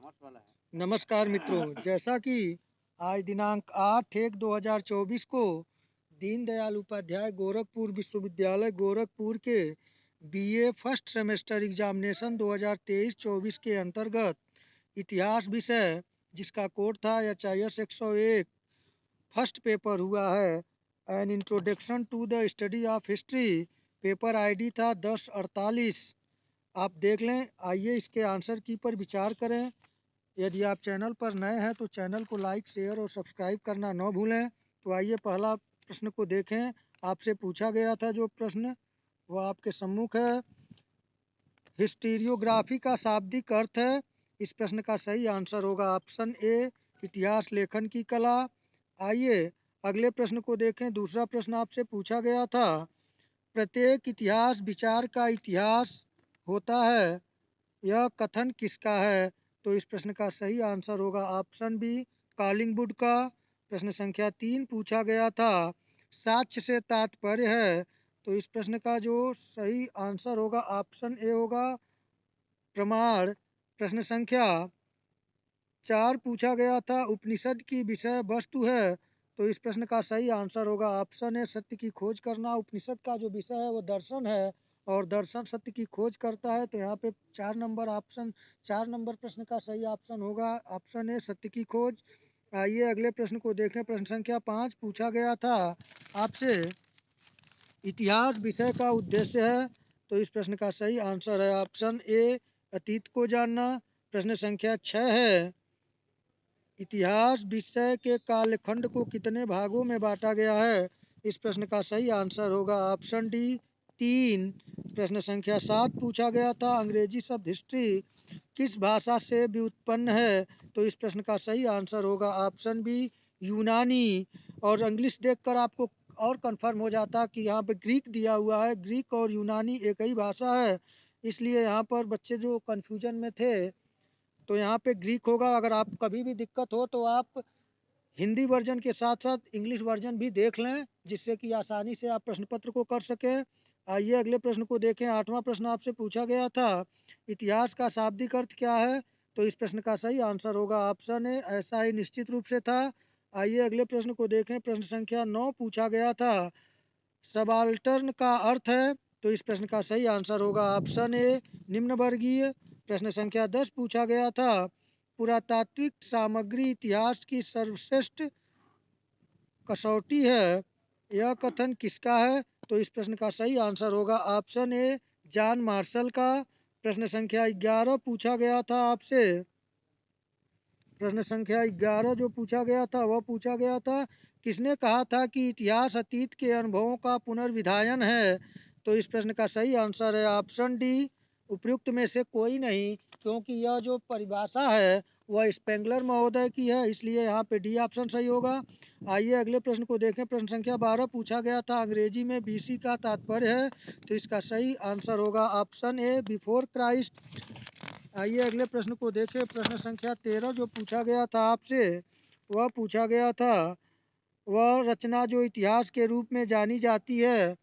नमस्कार मित्रों, जैसा कि आज दिनांक 8/1/2024 को दीनदयाल उपाध्याय गोरखपुर विश्वविद्यालय गोरखपुर के बीए फर्स्ट सेमेस्टर एग्जामिनेशन 2023-24 के अंतर्गत इतिहास विषय जिसका कोड था HIS 101 फर्स्ट पेपर हुआ है। An introduction to the study of history, paper ID था 1048। आप देख लें। आइए इसके आंसर की पर विचार करें। यदि आप चैनल पर नए हैं तो चैनल को लाइक, शेयर और सब्सक्राइब करना न भूलें। तो आइए पहला प्रश्न को देखें। आपसे पूछा गया था जो प्रश्न वह आपके सम्मुख है। हिस्टीरियोग्राफी का शाब्दिक अर्थ है। इस प्रश्न का सही आंसर होगा ऑप्शन ए, इतिहास लेखन की कला। आइए अगले प्रश्न को देखें। दूसरा प्रश्न आपसे पूछा गया था, प्रत्येक इतिहास विचार का इतिहास होता है, यह कथन किसका है? तो इस प्रश्न का सही आंसर होगा ऑप्शन बी, कॉलिंगवुड का। प्रश्न संख्या 3 पूछा गया था, साक्ष्य से तात्पर्य है। तो इस प्रश्न का जो सही आंसर होगा ऑप्शन ए होगा, प्रमाण। प्रश्न संख्या 4 पूछा गया था, उपनिषद की विषय वस्तु है। तो इस प्रश्न का सही आंसर होगा ऑप्शन ए, सत्य की खोज करना। उपनिषद का जो विषय है वो दर्शन है और दर्शन सत्य की खोज करता है। तो यहाँ पे 4 नंबर प्रश्न का सही ऑप्शन होगा ऑप्शन ए, सत्य की खोज। आइए अगले प्रश्न को देखें। प्रश्न संख्या 5 पूछा गया था आपसे, इतिहास विषय का उद्देश्य है। तो इस प्रश्न का सही आंसर है ऑप्शन ए, अतीत को जानना। प्रश्न संख्या 6 है, इतिहास विषय के कालखंड को कितने भागों में बांटा गया है? इस प्रश्न का सही आंसर होगा ऑप्शन डी, 3। प्रश्न संख्या 7 पूछा गया था, अंग्रेजी शब्द हिस्ट्री किस भाषा से व्युत्पन्न है? तो इस प्रश्न का सही आंसर होगा ऑप्शन बी, यूनानी। और इंग्लिश देखकर आपको और कंफर्म हो जाता कि यहाँ पे ग्रीक दिया हुआ है। ग्रीक और यूनानी एक ही भाषा है, इसलिए यहाँ पर बच्चे जो कन्फ्यूजन में थे तो यहाँ पे ग्रीक होगा। अगर आप कभी भी दिक्कत हो तो आप हिंदी वर्जन के साथ साथ इंग्लिश वर्जन भी देख लें, जिससे कि आसानी से आप प्रश्न पत्र को कर सकें। आइए अगले प्रश्न को देखें। 8वां प्रश्न आपसे पूछा गया था, इतिहास का शाब्दिक अर्थ क्या है? तो इस प्रश्न का सही आंसर होगा ऑप्शन ए, ऐसा ही निश्चित रूप से था। आइए अगले प्रश्न को देखें। प्रश्न संख्या 9 पूछा गया था, सबाल्टर्न का अर्थ है। तो इस प्रश्न का सही आंसर होगा ऑप्शन ए, निम्न वर्गीय। प्रश्न संख्या 10 पूछा गया था, पुरातात्विक सामग्री इतिहास की सर्वश्रेष्ठ कसौटी है, यह कथन किसका है? तो इस प्रश्न का सही आंसर होगा ऑप्शन ए, जॉन मार्शल का। प्रश्न संख्या 11 पूछा गया था आपसे। प्रश्न संख्या 11 जो पूछा गया था वह पूछा गया था, किसने कहा था कि इतिहास अतीत के अनुभवों का पुनर्विधायन है? तो इस प्रश्न का सही आंसर है ऑप्शन डी, उपयुक्त में से कोई नहीं, क्योंकि यह जो परिभाषा है वह स्पेंगलर महोदय की है, इसलिए यहाँ पे डी ऑप्शन सही होगा। आइए अगले प्रश्न को देखें। प्रश्न संख्या 12 पूछा गया था, अंग्रेजी में बीसी का तात्पर्य है। तो इसका सही आंसर होगा ऑप्शन ए, बिफोर क्राइस्ट। आइए अगले प्रश्न को देखें। प्रश्न संख्या 13 जो पूछा गया था आपसे, वह पूछा गया था, वह रचना जो इतिहास के रूप में जानी जाती है।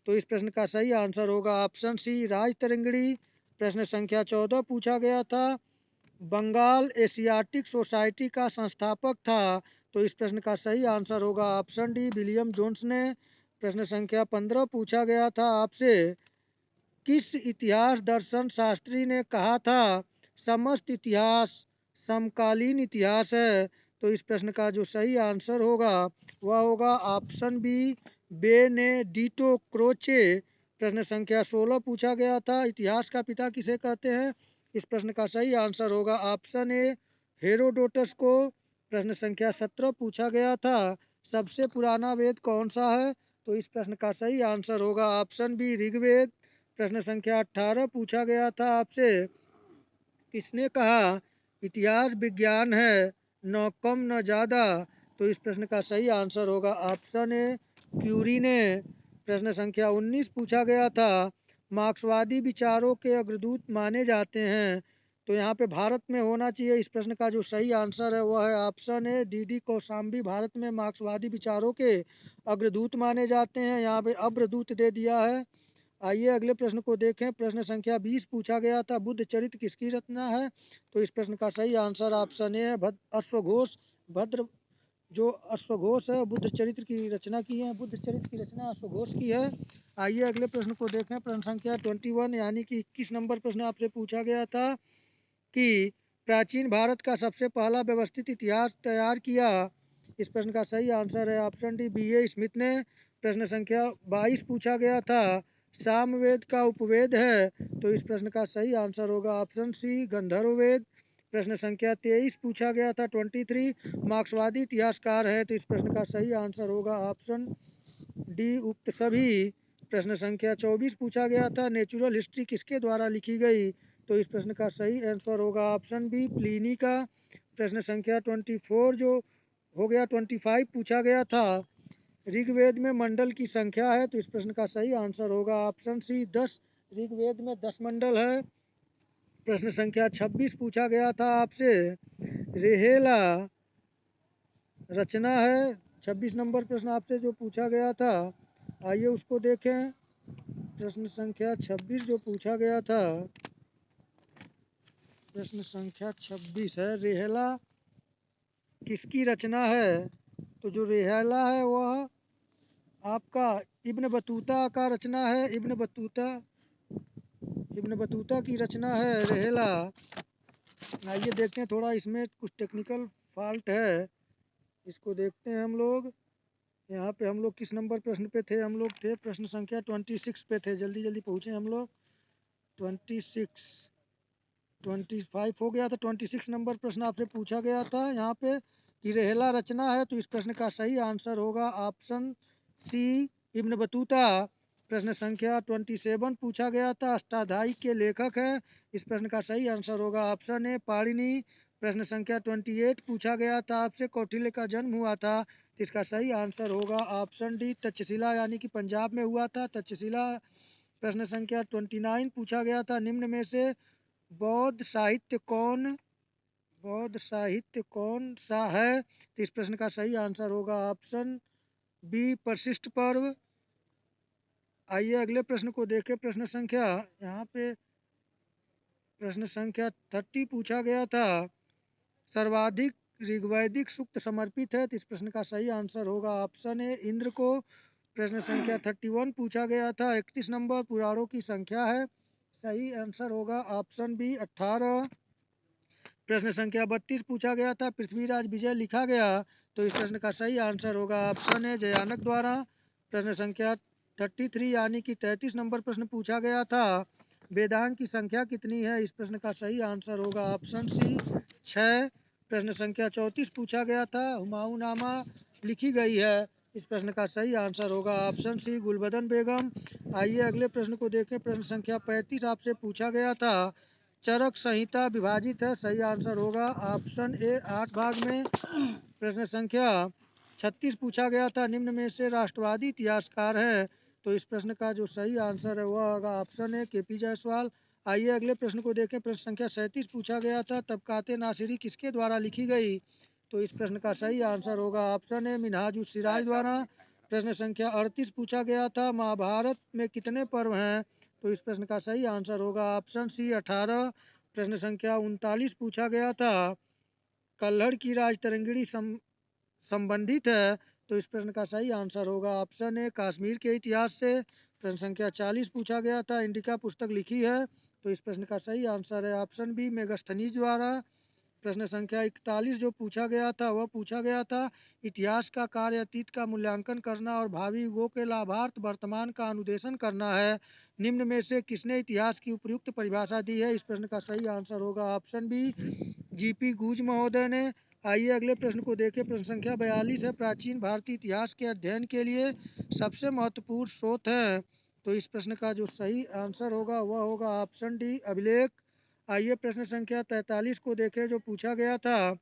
तो इस प्रश्न का सही आंसर होगा ऑप्शन सी, राजतरंगिणी। प्रश्न संख्या 14 पूछा गया था, बंगाल एशियाटिक सोसाइटी का संस्थापक था। तो इस प्रश्न का सही आंसर होगा ऑप्शन डी, विलियम जोन्स ने। प्रश्न संख्या 15 पूछा गया था आपसे, किस इतिहास दर्शन शास्त्री ने कहा था समस्त इतिहास समकालीन इतिहास है? तो इस प्रश्न का जो सही आंसर होगा वह होगा ऑप्शन बी, बेनेडिटो क्रोचे। प्रश्न संख्या 16 पूछा गया था, इतिहास का पिता किसे कहते हैं? इस प्रश्न का सही आंसर होगा ऑप्शन ए, हेरोडोटस को। प्रश्न संख्या 17 पूछा गया था, सबसे पुराना वेद कौन सा है? तो इस प्रश्न का सही आंसर होगा ऑप्शन बी, ऋग्वेद। प्रश्न संख्या 18 पूछा गया था आपसे, किसने कहा इतिहास विज्ञान है, न कम न ज़्यादा? तो इस प्रश्न का सही आंसर होगा ऑप्शन ए, क्यूरी ने। प्रश्न संख्या 19 पूछा गया था, मार्क्सवादी विचारों के अग्रदूत माने जाते हैं। तो यहाँ पे भारत में होना चाहिए। इस प्रश्न का जो सही आंसर है वह है option A, D Kaushambi Bharat में मार्क्सवादी विचारों के अग्रदूत माने जाते हैं। यहाँ पे अग्रदूत दे दिया है। आइए अगले प्रश्न को देखें। प्रश्न संख्या 20 पूछा गया था, बुद्ध चरित्र किसकी रचना है? तो इस प्रश्न का सही आंसर ऑप्शन ए है, अश्वघोष। भद्र जो अश्वघोष है बुद्ध चरित्र की रचना की है, बुद्ध चरित्र की रचना अश्वघोष की है। आइए अगले प्रश्न को देखें। प्रश्न संख्या 21 यानी कि 21 नंबर प्रश्न आपसे पूछा गया था कि प्राचीन भारत का सबसे पहला व्यवस्थित इतिहास तैयार किया। इस प्रश्न का सही आंसर है ऑप्शन डी, B.A. स्मिथ ने। प्रश्न संख्या 22 पूछा गया था, सामवेद का उपवेद है। तो इस प्रश्न का सही आंसर होगा ऑप्शन सी, गंधर्ववेद। प्रश्न संख्या 23 पूछा गया था, 23, मार्क्सवादी इतिहासकार है। तो इस प्रश्न का सही आंसर होगा ऑप्शन डी, उक्त सभी। प्रश्न संख्या 24 पूछा गया था, नेचुरल हिस्ट्री किसके द्वारा लिखी गई? तो इस प्रश्न का सही आंसर होगा ऑप्शन बी, प्लिनी का। प्रश्न संख्या 24 जो हो गया, 25 पूछा गया था, ऋग्वेद में मंडल की संख्या है। तो इस प्रश्न का सही आंसर होगा ऑप्शन सी, 10। ऋग्वेद में 10 मंडल है। प्रश्न संख्या 26 पूछा गया था आपसे, रेहेला रचना है। 26 नंबर प्रश्न आपसे जो पूछा गया था, आइए उसको देखें। प्रश्न संख्या 26 जो पूछा गया था, प्रश्न संख्या 26 है, रेहला किसकी रचना है? तो जो रेहला है वह आपका इब्न बतूता का रचना है। इब्न बतूता की रचना है रेहला। आइए देखते हैं, थोड़ा इसमें कुछ टेक्निकल फॉल्ट है, इसको देखते हैं हम लोग। यहाँ पे हम लोग किस नंबर प्रश्न पे थे? हम लोग थे प्रश्न संख्या 26 पे थे। जल्दी जल्दी पहुँचे हम लोग। 26, 25 हो गया था। 26 नंबर प्रश्न आपसे पूछा गया था यहाँ पे कि रेहला रचना है। तो इस प्रश्न का सही आंसर होगा ऑप्शन सी, इब्न बतूता। प्रश्न संख्या 27 पूछा गया था, अष्टाध्यायी के लेखक है। इस प्रश्न का सही आंसर होगा ऑप्शन ए, पाणिनि। प्रश्न संख्या 28 पूछा गया था आपसे, कौटिल्य का जन्म हुआ था। इसका सही आंसर होगा ऑप्शन डी, तक्षशिला यानी कि पंजाब में हुआ था, तक्षशिला। प्रश्न संख्या 29 पूछा गया था, निम्न में से बौद्ध साहित्य कौन सा है? तो इस प्रश्न का सही आंसर होगा ऑप्शन बी, परिशिष्ट पर्व। आइए अगले प्रश्न को देखें। प्रश्न संख्या यहाँ पे प्रश्न संख्या 30 पूछा गया था, सर्वाधिक ऋग्वैदिक सूक्त समर्पित है। तो इस प्रश्न का सही आंसर होगा ऑप्शन ए, इंद्र को। प्रश्न संख्या 31 पूछा गया था, 31 नंबर पुराणों की संख्या है। सही आंसर होगा ऑप्शन बी, 18। प्रश्न संख्या 32 पूछा गया था, पृथ्वीराज विजय लिखा गया। तो इस प्रश्न का सही आंसर होगा ऑप्शन ए, जयानक द्वारा। प्रश्न संख्या 33 यानी कि 33 नंबर प्रश्न पूछा गया था, वेदांग की संख्या कितनी है? इस प्रश्न का सही आंसर होगा ऑप्शन सी, 6। प्रश्न संख्या 34 पूछा गया था, हुमायूं नामा लिखी गई है। इस प्रश्न का सही आंसर होगा ऑप्शन सी, गुलबदन बेगम। आइए अगले प्रश्न को देखें। प्रश्न संख्या 35 आपसे पूछा गया था, चरक संहिता विभाजित है। सही आंसर होगा ऑप्शन ए, 8 भाग में। प्रश्न संख्या 36 पूछा गया था, निम्न में से राष्ट्रवादी इतिहासकार है। तो इस प्रश्न का जो सही आंसर है वह होगा ऑप्शन ए, के पी जायसवाल। आइए अगले प्रश्न को देखें। प्रश्न संख्या 37 पूछा गया था, तबकाते नासिरी किसके द्वारा लिखी गई? तो इस प्रश्न का सही आंसर होगा ऑप्शन ए, मिनहाज उस सिराज द्वारा। प्रश्न संख्या 38 पूछा गया था, महाभारत में कितने पर्व हैं? तो इस प्रश्न का सही आंसर होगा ऑप्शन सी, 18। प्रश्न संख्या 39 पूछा गया था, कल्हड़ की राजतरंगिणी संबंधित है। तो इस प्रश्न का सही आंसर होगा ऑप्शन ए, कश्मीर के इतिहास से। प्रश्न संख्या 40 पूछा गया था, इंडिका पुस्तक लिखी है। तो इस प्रश्न का सही आंसर है ऑप्शन बी, मेगस्थनीज द्वारा। प्रश्न संख्या 41 जो पूछा गया था वह पूछा गया था, इतिहास का कार्य अतीत का मूल्यांकन करना और भावी युगों के लाभार्थ वर्तमान का अनुदेशन करना है। निम्न में से किसने इतिहास की उपयुक्त परिभाषा दी है? इस प्रश्न का सही आंसर होगा ऑप्शन बी, जीपी गूज महोदय ने। आइए अगले प्रश्न को देखें। प्रश्न संख्या 42 है, प्राचीन भारतीय इतिहास के अध्ययन के लिए सबसे महत्वपूर्ण स्रोत है। तो इस प्रश्न का जो सही आंसर होगा वह होगा ऑप्शन डी, अभिलेख। आइए प्रश्न संख्या 43 को देखें जो पूछा गया था,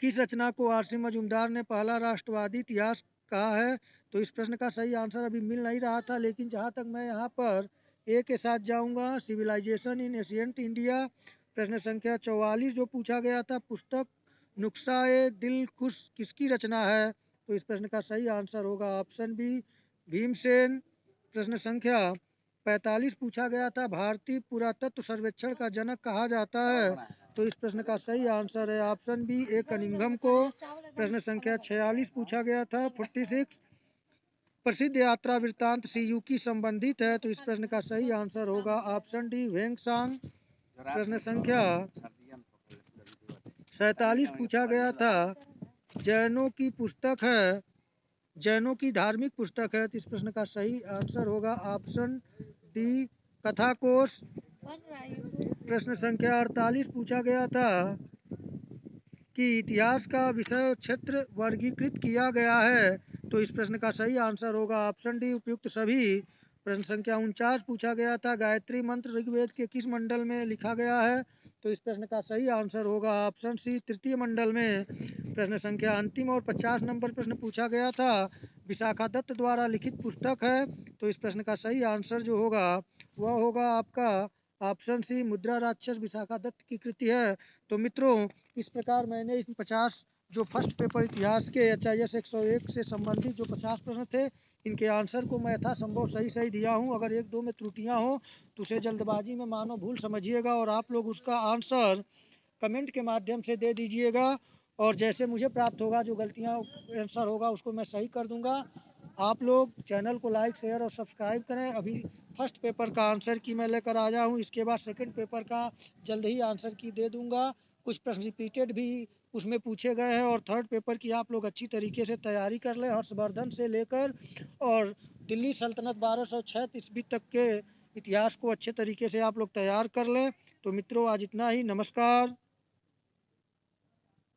किस रचना को आरसी मजूमदार ने पहला राष्ट्रवादी इतिहास कहा है? तो इस प्रश्न का सही आंसर अभी मिल नहीं रहा था, लेकिन जहाँ तक मैं यहाँ पर ए के साथ जाऊँगा, सिविलाइजेशन इन एशियंट इंडिया। प्रश्न संख्या 44 जो पूछा गया था, पुस्तक नुस्खा ए दिल खुश किसकी रचना है? तो इस प्रश्न का सही आंसर होगा ऑप्शन बी, भीमसेन। प्रश्न संख्या 45 पूछा गया था, भारतीय पुरातत्व सर्वेक्षण का जनक कहा जाता है। तो इस प्रश्न का सही आंसर है ऑप्शन बी, ए कनिंघम को। प्रश्न संख्या 46 पूछा गया था, 46, प्रसिद्ध यात्रा वृत्तांत सीयू की संबंधित है। तो इस प्रश्न का सही आंसर होगा ऑप्शन डी, वेंगसांग। प्रश्न संख्या 47 पूछा गया था, जैनों की पुस्तक है, जैनों की धार्मिक पुस्तक है। तो इस प्रश्न का सही आंसर होगा ऑप्शन डी, कथाकोश। प्रश्न संख्या 48 पूछा गया था कि इतिहास का विषय क्षेत्र वर्गीकृत किया गया है। तो इस प्रश्न का सही आंसर होगा ऑप्शन डी, उपयुक्त सभी। प्रश्न संख्या 49 पूछा गया था, गायत्री मंत्र ऋग्वेद के किस मंडल में लिखा गया है। तो इस प्रश्न का सही आंसर होगा ऑप्शन सी, तृतीय मंडल में। प्रश्न संख्या अंतिम और 50 नंबर प्रश्न पूछा गया था, विशाखा दत्त द्वारा लिखित पुस्तक है। तो इस प्रश्न का सही आंसर जो होगा वह होगा आपका ऑप्शन सी, मुद्रा राक्षस विशाखा दत्त की कृति है। तो मित्रों, इस प्रकार मैंने इस 50 जो फर्स्ट पेपर इतिहास के HIS 101 से संबंधित जो 50 प्रश्न थे, इनके आंसर को मैं यथासंभव सही दिया हूं। अगर एक दो में त्रुटियां हो तो उसे जल्दबाजी में मानो भूल समझिएगा और आप लोग उसका आंसर कमेंट के माध्यम से दे दीजिएगा। और जैसे मुझे प्राप्त होगा जो गलतियां आंसर होगा उसको मैं सही कर दूंगा। आप लोग चैनल को लाइक, शेयर और सब्सक्राइब करें। अभी फर्स्ट पेपर का आंसर की मैं लेकर आया हूँ, इसके बाद सेकंड पेपर का जल्द ही आंसर की दे दूंगा। कुछ प्रश्न रिपीटेड भी उसमें पूछे गए हैं और थर्ड पेपर की आप लोग अच्छी तरीके से तैयारी कर लें। हर्षवर्धन से लेकर और दिल्ली सल्तनत 1206 ईस्वी तक के इतिहास को अच्छे तरीके से आप लोग तैयार कर लें। तो मित्रों, आज इतना ही। नमस्कार।